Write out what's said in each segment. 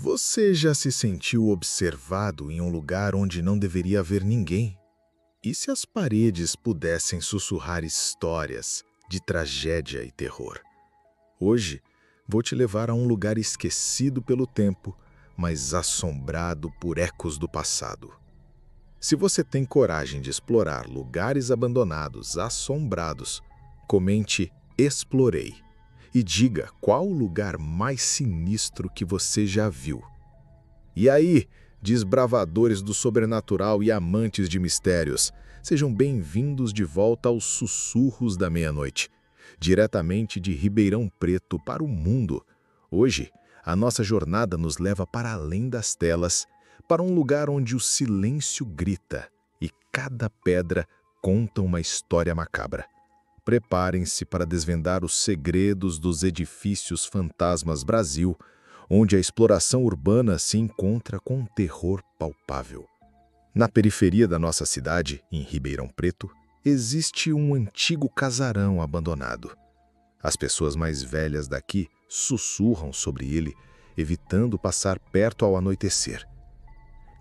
Você já se sentiu observado em um lugar onde não deveria haver ninguém? E se as paredes pudessem sussurrar histórias de tragédia e terror? Hoje, vou te levar a um lugar esquecido pelo tempo, mas assombrado por ecos do passado. Se você tem coragem de explorar lugares abandonados, assombrados, comente "Explorei" e diga qual o lugar mais sinistro que você já viu. E aí, desbravadores do sobrenatural e amantes de mistérios, sejam bem-vindos de volta aos Sussurros da Meia-Noite, diretamente de Ribeirão Preto para o mundo. Hoje, a nossa jornada nos leva para além das telas, para um lugar onde o silêncio grita e cada pedra conta uma história macabra. Preparem-se para desvendar os segredos dos edifícios fantasmas Brasil, onde a exploração urbana se encontra com um terror palpável. Na periferia da nossa cidade, em Ribeirão Preto, existe um antigo casarão abandonado. As pessoas mais velhas daqui sussurram sobre ele, evitando passar perto ao anoitecer.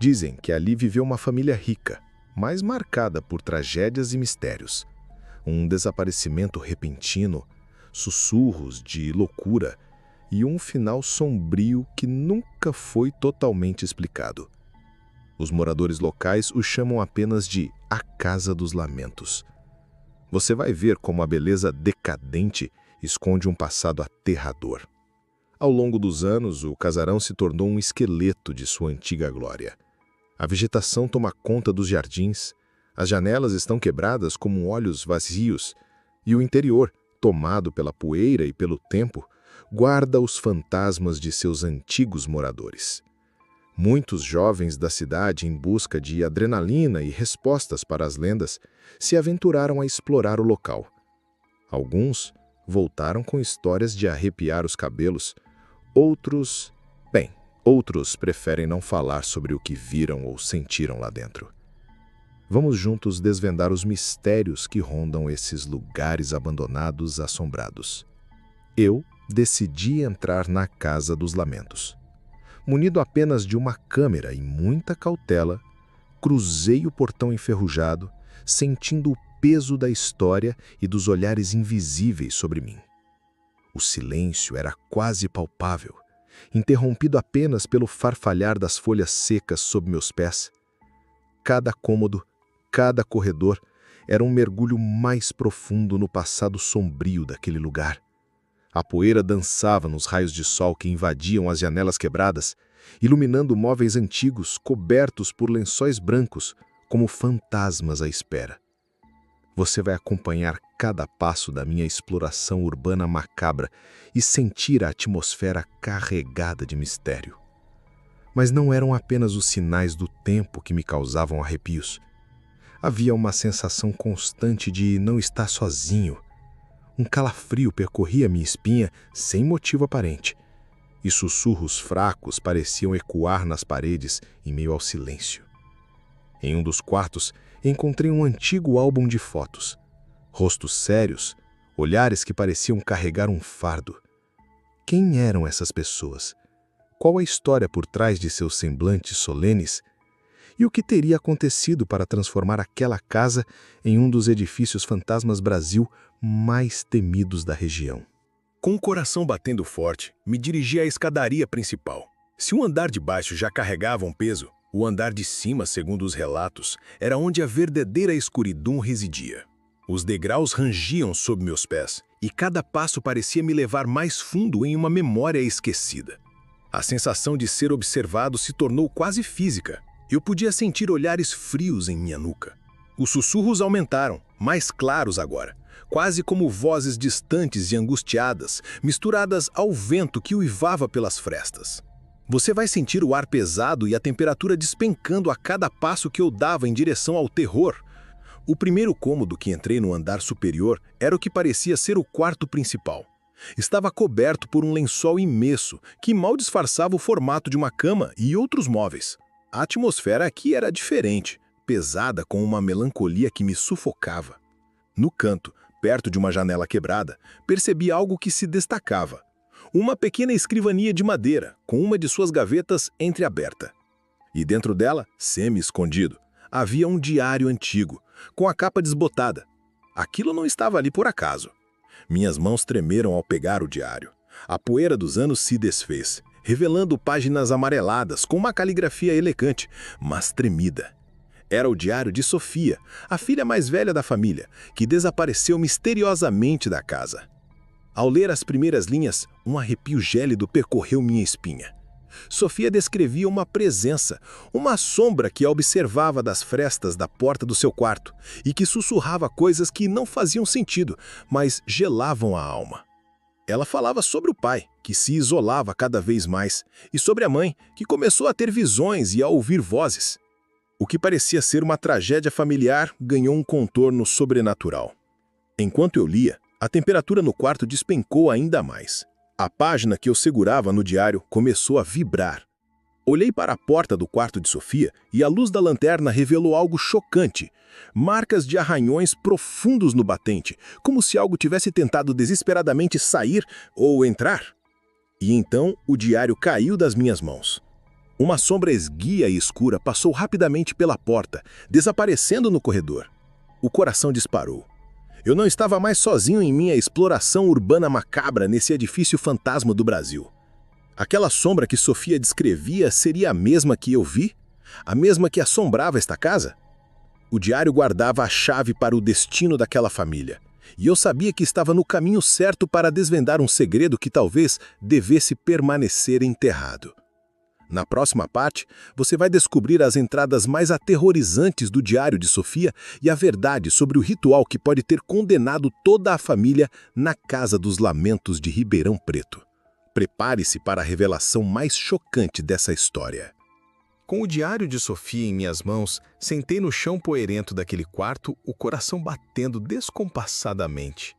Dizem que ali viveu uma família rica, mas marcada por tragédias e mistérios. Um desaparecimento repentino, sussurros de loucura e um final sombrio que nunca foi totalmente explicado. Os moradores locais o chamam apenas de a Casa dos Lamentos. Você vai ver como a beleza decadente esconde um passado aterrador. Ao longo dos anos, o casarão se tornou um esqueleto de sua antiga glória. A vegetação toma conta dos jardins, as janelas estão quebradas como olhos vazios, e o interior, tomado pela poeira e pelo tempo, guarda os fantasmas de seus antigos moradores. Muitos jovens da cidade, em busca de adrenalina e respostas para as lendas, se aventuraram a explorar o local. Alguns voltaram com histórias de arrepiar os cabelos, outros preferem não falar sobre o que viram ou sentiram lá dentro. Vamos juntos desvendar os mistérios que rondam esses lugares abandonados assombrados. Eu decidi entrar na Casa dos Lamentos. Munido apenas de uma câmera e muita cautela, cruzei o portão enferrujado, sentindo o peso da história e dos olhares invisíveis sobre mim. O silêncio era quase palpável, interrompido apenas pelo farfalhar das folhas secas sob meus pés. Cada cômodo, cada corredor era um mergulho mais profundo no passado sombrio daquele lugar. A poeira dançava nos raios de sol que invadiam as janelas quebradas, iluminando móveis antigos cobertos por lençóis brancos, como fantasmas à espera. Você vai acompanhar cada passo da minha exploração urbana macabra e sentir a atmosfera carregada de mistério. Mas não eram apenas os sinais do tempo que me causavam arrepios. Havia uma sensação constante de não estar sozinho. Um calafrio percorria minha espinha sem motivo aparente, e sussurros fracos pareciam ecoar nas paredes em meio ao silêncio. Em um dos quartos, encontrei um antigo álbum de fotos. Rostos sérios, olhares que pareciam carregar um fardo. Quem eram essas pessoas? Qual a história por trás de seus semblantes solenes? E o que teria acontecido para transformar aquela casa em um dos edifícios fantasmas Brasil mais temidos da região? Com o coração batendo forte, me dirigi à escadaria principal. Se o andar de baixo já carregava um peso, o andar de cima, segundo os relatos, era onde a verdadeira escuridão residia. Os degraus rangiam sob meus pés, e cada passo parecia me levar mais fundo em uma memória esquecida. A sensação de ser observado se tornou quase física. Eu podia sentir olhares frios em minha nuca. Os sussurros aumentaram, mais claros agora, quase como vozes distantes e angustiadas, misturadas ao vento que uivava pelas frestas. Você vai sentir o ar pesado e a temperatura despencando a cada passo que eu dava em direção ao terror. O primeiro cômodo que entrei no andar superior era o que parecia ser o quarto principal. Estava coberto por um lençol imenso que mal disfarçava o formato de uma cama e outros móveis. A atmosfera aqui era diferente, pesada com uma melancolia que me sufocava. No canto, perto de uma janela quebrada, percebi algo que se destacava. uma pequena escrivaninha de madeira, com uma de suas gavetas entreaberta. E dentro dela, semi-escondido, havia um diário antigo, com a capa desbotada. Aquilo não estava ali por acaso. Minhas mãos tremeram ao pegar o diário. A poeira dos anos se desfez, revelando páginas amareladas com uma caligrafia elegante, mas tremida. Era o diário de Sofia, a filha mais velha da família, que desapareceu misteriosamente da casa. Ao ler as primeiras linhas, um arrepio gélido percorreu minha espinha. Sofia descrevia uma presença, uma sombra que a observava das frestas da porta do seu quarto e que sussurrava coisas que não faziam sentido, mas gelavam a alma. Ela falava sobre o pai, que se isolava cada vez mais, e sobre a mãe, que começou a ter visões e a ouvir vozes. O que parecia ser uma tragédia familiar ganhou um contorno sobrenatural. Enquanto eu lia, a temperatura no quarto despencou ainda mais. A página que eu segurava no diário começou a vibrar. Olhei para a porta do quarto de Sofia e a luz da lanterna revelou algo chocante. Marcas de arranhões profundos no batente, como se algo tivesse tentado desesperadamente sair ou entrar. E então o diário caiu das minhas mãos. Uma sombra esguia e escura passou rapidamente pela porta, desaparecendo no corredor. O coração disparou. Eu não estava mais sozinho em minha exploração urbana macabra nesse edifício fantasma do Brasil. Aquela sombra que Sofia descrevia seria a mesma que eu vi? A mesma que assombrava esta casa? O diário guardava a chave para o destino daquela família, e eu sabia que estava no caminho certo para desvendar um segredo que talvez devesse permanecer enterrado. Na próxima parte, você vai descobrir as entradas mais aterrorizantes do diário de Sofia e a verdade sobre o ritual que pode ter condenado toda a família na Casa dos Lamentos de Ribeirão Preto. Prepare-se para a revelação mais chocante dessa história. Com o diário de Sofia em minhas mãos, sentei no chão poeirento daquele quarto, o coração batendo descompassadamente.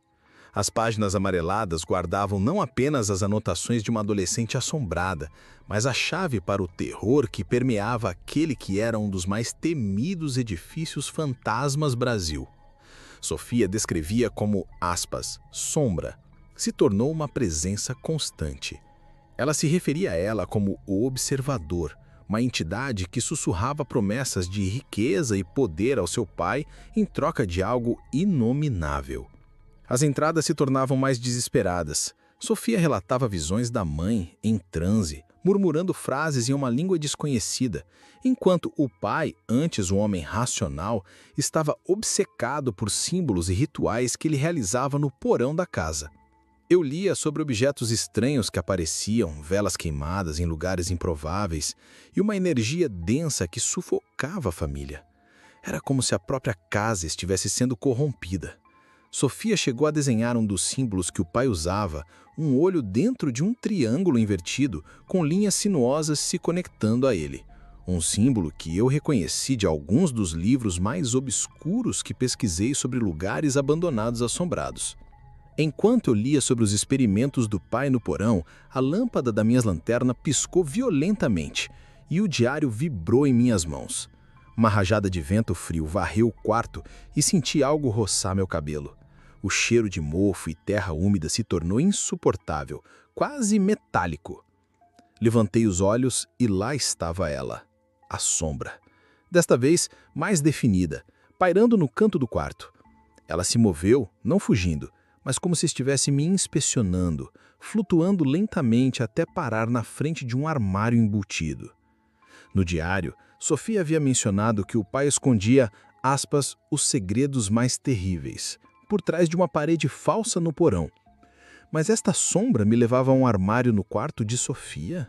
As páginas amareladas guardavam não apenas as anotações de uma adolescente assombrada, mas a chave para o terror que permeava aquele que era um dos mais temidos edifícios fantasmas Brasil. Sofia descrevia como, aspas, sombra, se tornou uma presença constante. Ela se referia a ela como o observador, uma entidade que sussurrava promessas de riqueza e poder ao seu pai em troca de algo inominável. As entradas se tornavam mais desesperadas. Sofia relatava visões da mãe em transe, murmurando frases em uma língua desconhecida, enquanto o pai, antes um homem racional, estava obcecado por símbolos e rituais que ele realizava no porão da casa. Eu lia sobre objetos estranhos que apareciam, velas queimadas em lugares improváveis e uma energia densa que sufocava a família. Era como se a própria casa estivesse sendo corrompida. Sofia chegou a desenhar um dos símbolos que o pai usava, um olho dentro de um triângulo invertido com linhas sinuosas se conectando a ele. Um símbolo que eu reconheci de alguns dos livros mais obscuros que pesquisei sobre lugares abandonados assombrados. Enquanto eu lia sobre os experimentos do pai no porão, a lâmpada da minha lanterna piscou violentamente e o diário vibrou em minhas mãos. Uma rajada de vento frio varreu o quarto e senti algo roçar meu cabelo. O cheiro de mofo e terra úmida se tornou insuportável, quase metálico. Levantei os olhos e lá estava ela, a sombra. Desta vez, mais definida, pairando no canto do quarto. Ela se moveu, não fugindo, mas como se estivesse me inspecionando, flutuando lentamente até parar na frente de um armário embutido. No diário, Sofia havia mencionado que o pai escondia, aspas, os segredos mais terríveis, por trás de uma parede falsa no porão. Mas esta sombra me levava a um armário no quarto de Sofia?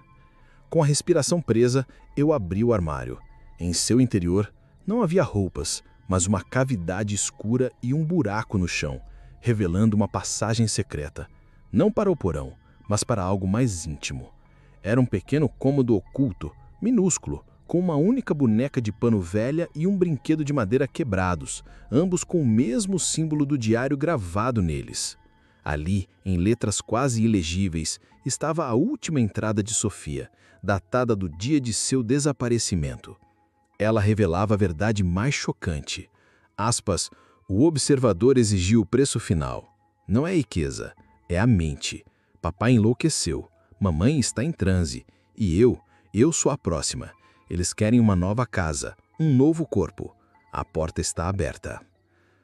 Com a respiração presa, eu abri o armário. Em seu interior, não havia roupas, mas uma cavidade escura e um buraco no chão, revelando uma passagem secreta, não para o porão, mas para algo mais íntimo. Era um pequeno cômodo oculto, minúsculo, com uma única boneca de pano velha e um brinquedo de madeira quebrados, ambos com o mesmo símbolo do diário gravado neles. Ali, em letras quase ilegíveis, estava a última entrada de Sofia, datada do dia de seu desaparecimento. Ela revelava a verdade mais chocante. Aspas, o observador exigiu o preço final. Não é a riqueza, é a mente. Papai enlouqueceu, mamãe está em transe, e eu sou a próxima. Eles querem uma nova casa, um novo corpo. A porta está aberta.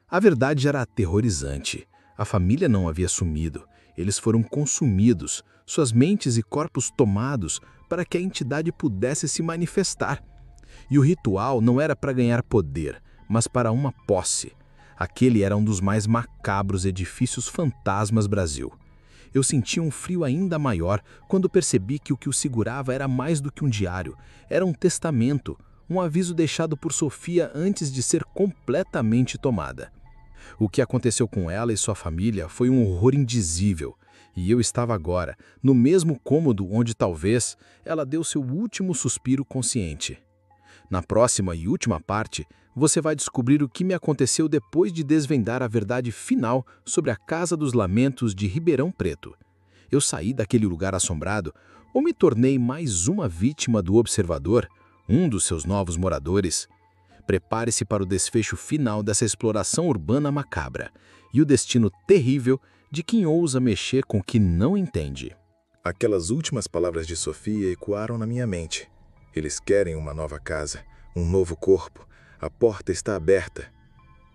A verdade era aterrorizante. A família não havia sumido. Eles foram consumidos, suas mentes e corpos tomados para que a entidade pudesse se manifestar. E o ritual não era para ganhar poder, mas para uma posse. Aquele era um dos mais macabros edifícios fantasmas Brasil. Eu senti um frio ainda maior quando percebi que o que o segurava era mais do que um diário. Era um testamento, um aviso deixado por Sofia antes de ser completamente tomada. O que aconteceu com ela e sua família foi um horror indizível. E eu estava agora, no mesmo cômodo onde talvez ela deu seu último suspiro consciente. Na próxima e última parte, você vai descobrir o que me aconteceu depois de desvendar a verdade final sobre a Casa dos Lamentos de Ribeirão Preto. Eu saí daquele lugar assombrado ou me tornei mais uma vítima do observador, um dos seus novos moradores? Prepare-se para o desfecho final dessa exploração urbana macabra e o destino terrível de quem ousa mexer com o que não entende. Aquelas últimas palavras de Sofia ecoaram na minha mente. Eles querem uma nova casa, um novo corpo. A porta está aberta.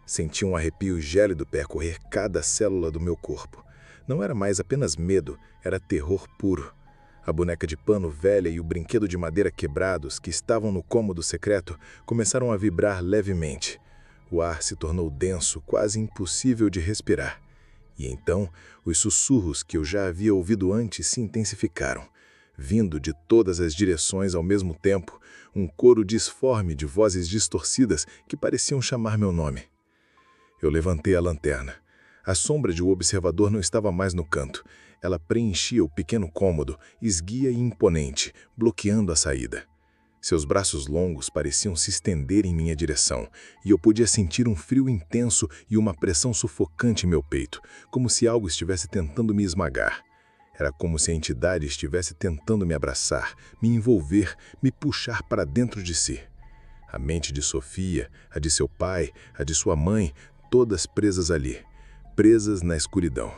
Senti um arrepio gélido percorrer cada célula do meu corpo. Não era mais apenas medo, era terror puro. A boneca de pano velha e o brinquedo de madeira quebrados que estavam no cômodo secreto começaram a vibrar levemente. O ar se tornou denso, quase impossível de respirar. E então, os sussurros que eu já havia ouvido antes se intensificaram. Vindo de todas as direções ao mesmo tempo, um coro disforme de vozes distorcidas que pareciam chamar meu nome. Eu levantei a lanterna. A sombra de um observador não estava mais no canto. Ela preenchia o pequeno cômodo, esguia e imponente, bloqueando a saída. Seus braços longos pareciam se estender em minha direção, e eu podia sentir um frio intenso e uma pressão sufocante em meu peito, como se algo estivesse tentando me esmagar. Era como se a entidade estivesse tentando me abraçar, me envolver, me puxar para dentro de si. A mente de Sofia, a de seu pai, a de sua mãe, todas presas ali, presas na escuridão.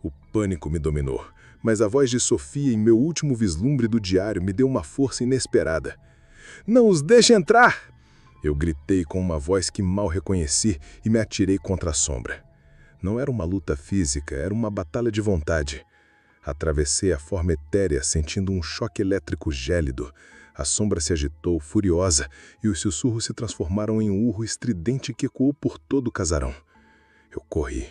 O pânico me dominou, mas a voz de Sofia em meu último vislumbre do diário me deu uma força inesperada. "Não os deixe entrar!" Eu gritei com uma voz que mal reconheci e me atirei contra a sombra. Não era uma luta física, era uma batalha de vontade. Atravessei a forma etérea, sentindo um choque elétrico gélido. A sombra se agitou, furiosa, e os sussurros se transformaram em um urro estridente que ecoou por todo o casarão. Eu corri.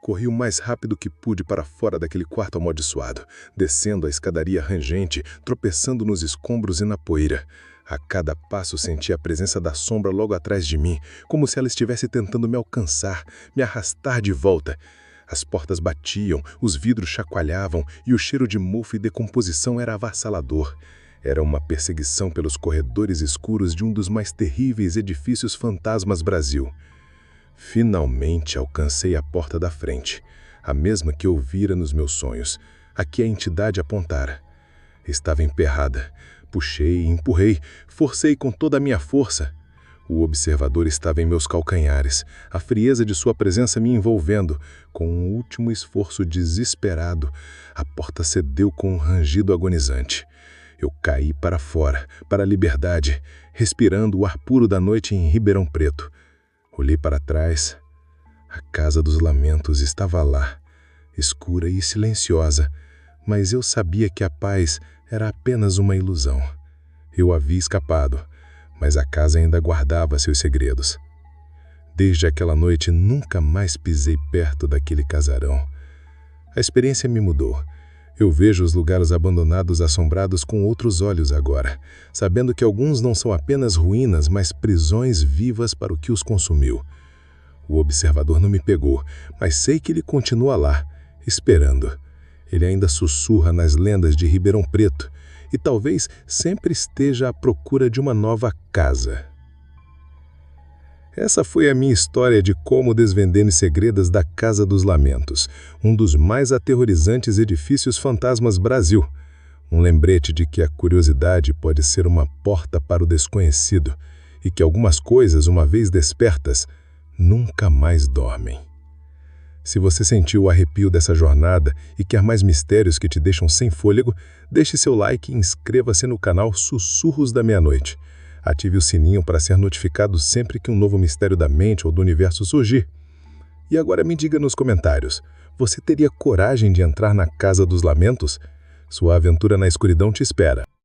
Corri o mais rápido que pude para fora daquele quarto amaldiçoado, descendo a escadaria rangente, tropeçando nos escombros e na poeira. A cada passo senti a presença da sombra logo atrás de mim, como se ela estivesse tentando me alcançar, me arrastar de volta. As portas batiam, os vidros chacoalhavam e o cheiro de mofo e decomposição era avassalador. Era uma perseguição pelos corredores escuros de um dos mais terríveis edifícios fantasmas Brasil. Finalmente alcancei a porta da frente, a mesma que eu vira nos meus sonhos, a que a entidade apontara. Estava emperrada. Puxei, empurrei, forcei com toda a minha força. O observador estava em meus calcanhares, a frieza de sua presença me envolvendo. Com um último esforço desesperado, a porta cedeu com um rangido agonizante. Eu caí para fora, para a liberdade, respirando o ar puro da noite em Ribeirão Preto. Olhei para trás. A Casa dos Lamentos estava lá, escura e silenciosa, mas eu sabia que a paz era apenas uma ilusão. Eu havia escapado, mas a casa ainda guardava seus segredos. Desde aquela noite, nunca mais pisei perto daquele casarão. A experiência me mudou. Eu vejo os lugares abandonados assombrados com outros olhos agora, sabendo que alguns não são apenas ruínas, mas prisões vivas para o que os consumiu. O observador não me pegou, mas sei que ele continua lá, esperando. Ele ainda sussurra nas lendas de Ribeirão Preto e talvez sempre esteja à procura de uma nova casa. Essa foi a minha história de como desvendando segredos da Casa dos Lamentos, um dos mais aterrorizantes edifícios fantasmas Brasil. Um lembrete de que a curiosidade pode ser uma porta para o desconhecido e que algumas coisas, uma vez despertas, nunca mais dormem. Se você sentiu o arrepio dessa jornada e quer mais mistérios que te deixam sem fôlego, deixe seu like e inscreva-se no canal Sussurros da Meia-Noite. Ative o sininho para ser notificado sempre que um novo mistério da mente ou do universo surgir. E agora me diga nos comentários, você teria coragem de entrar na Casa dos Lamentos? Sua aventura na escuridão te espera.